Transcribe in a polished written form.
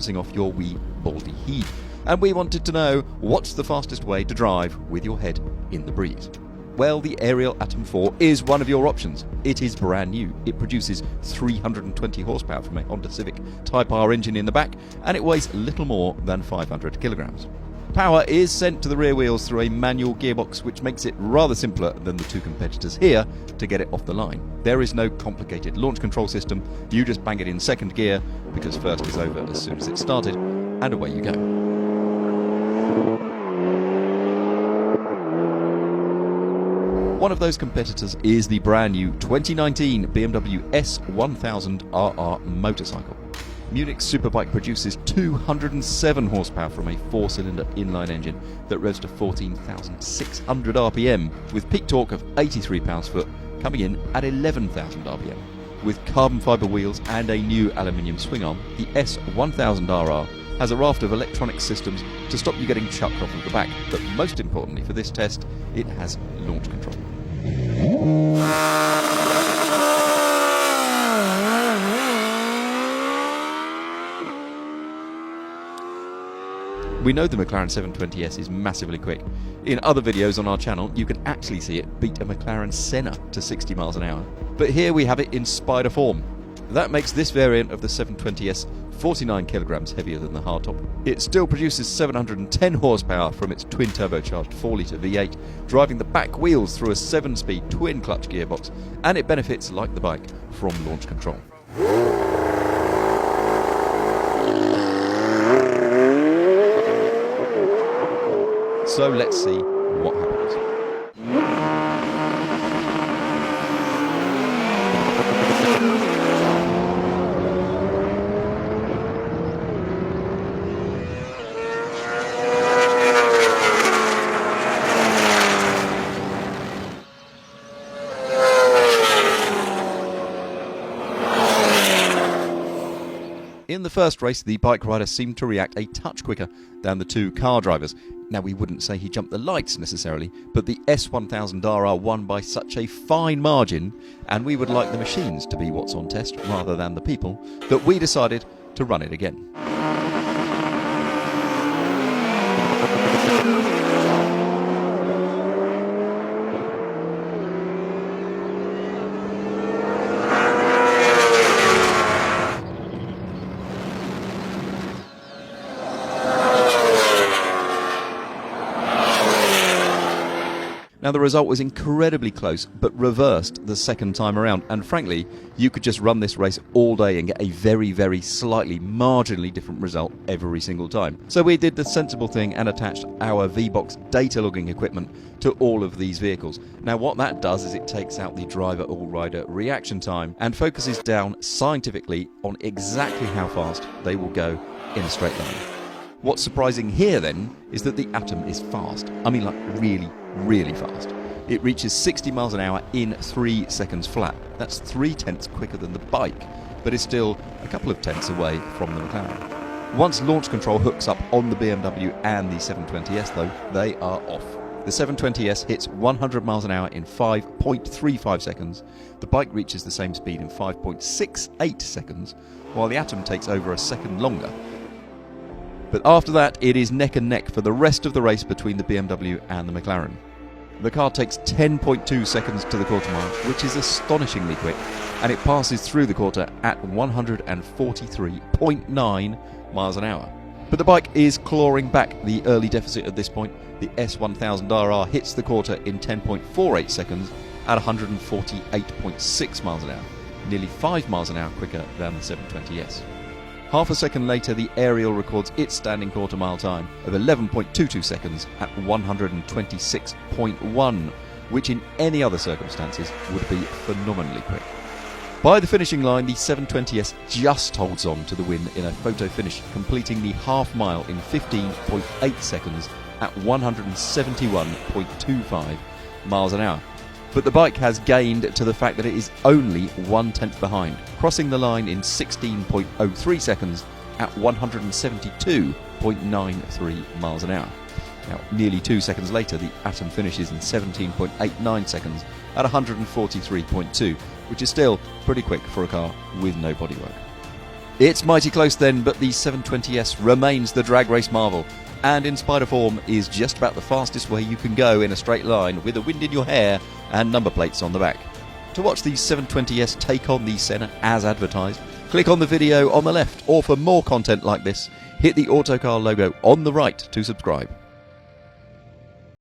bouncing off your wee baldy head. And we wanted to know, what's the fastest way to drive with your head in the breeze? Well, the Ariel Atom 4 is one of your options. It is brand new. It produces 320 horsepower from a Honda Civic Type R engine in the back, and it weighs little more than 500 kilograms. Power is sent to the rear wheels through a manual gearbox, which makes it rather simpler than the two competitors here to get it off the line. There is no complicated launch control system. You just bang it in second gear, because first is over as soon as it started, and away you go. One of those competitors is the brand new 2019 BMW S1000RR motorcycle. Munich Superbike produces 207 horsepower from a 4-cylinder inline engine that revs to 14,600 RPM, with peak torque of 83 pounds-foot, coming in at 11,000 RPM. With carbon fibre wheels and a new aluminium swing arm, the S1000RR has a raft of electronic systems to stop you getting chucked off of the back, but most importantly for this test, it has launch control. We know the McLaren 720S is massively quick. In other videos on our channel, you can actually see it beat a McLaren Senna to 60 miles an hour. But here we have it in spider form. That makes this variant of the 720S 49 kilograms heavier than the hardtop. It still produces 710 horsepower from its twin-turbocharged 4-litre V8, driving the back wheels through a 7-speed twin-clutch gearbox, and it benefits, like the bike, from launch control. So let's see what happens. In the first race, the bike rider seemed to react a touch quicker than the two car drivers. Now, we wouldn't say he jumped the lights necessarily, but the S1000RR won by such a fine margin, and we would like the machines to be what's on test rather than the people, that we decided to run it again. Now, the result was incredibly close, but reversed the second time around, and frankly, you could just run this race all day and get a very, very slightly, marginally different result every single time. So we did the sensible thing and attached our V-Box data logging equipment to all of these vehicles. Now, what that does is it takes out the driver or rider reaction time and focuses down scientifically on exactly how fast they will go in a straight line. What's surprising here then is that the Atom is fast. I mean, like really fast. It reaches 60 miles an hour in 3 seconds flat. That's 3/10 quicker than the bike, but is still a couple of tenths away from the McLaren. Once launch control hooks up on the BMW and the 720S though, they are off. The 720S hits 100 miles an hour in 5.35 seconds. The bike reaches the same speed in 5.68 seconds, while the Atom takes over a second longer. But after that, it is neck and neck for the rest of the race between the BMW and the McLaren. The car takes 10.2 seconds to the quarter mile, which is astonishingly quick, and it passes through the quarter at 143.9 miles an hour. But the bike is clawing back the early deficit at this point. The S1000RR hits the quarter in 10.48 seconds at 148.6 miles an hour, nearly 5 miles an hour quicker than the 720S. Half a second later, the Ariel records its standing quarter mile time of 11.22 seconds at 126.1, which in any other circumstances would be phenomenally quick. By the finishing line, the 720S just holds on to the win in a photo finish, completing the half mile in 15.8 seconds at 171.25 miles an hour. But the bike has gained to the fact that it is only 1/10 behind, crossing the line in 16.03 seconds at 172.93 miles an hour. Now, nearly 2 seconds later, the Atom finishes in 17.89 seconds at 143.2, which is still pretty quick for a car with no bodywork. It's mighty close then, but the 720S remains the drag race marvel, and in Spider form is just about the fastest way you can go in a straight line with the wind in your hair and number plates on the back. To watch the 720S take on the Senna as advertised, click on the video on the left, or for more content like this, hit the Autocar logo on the right to subscribe.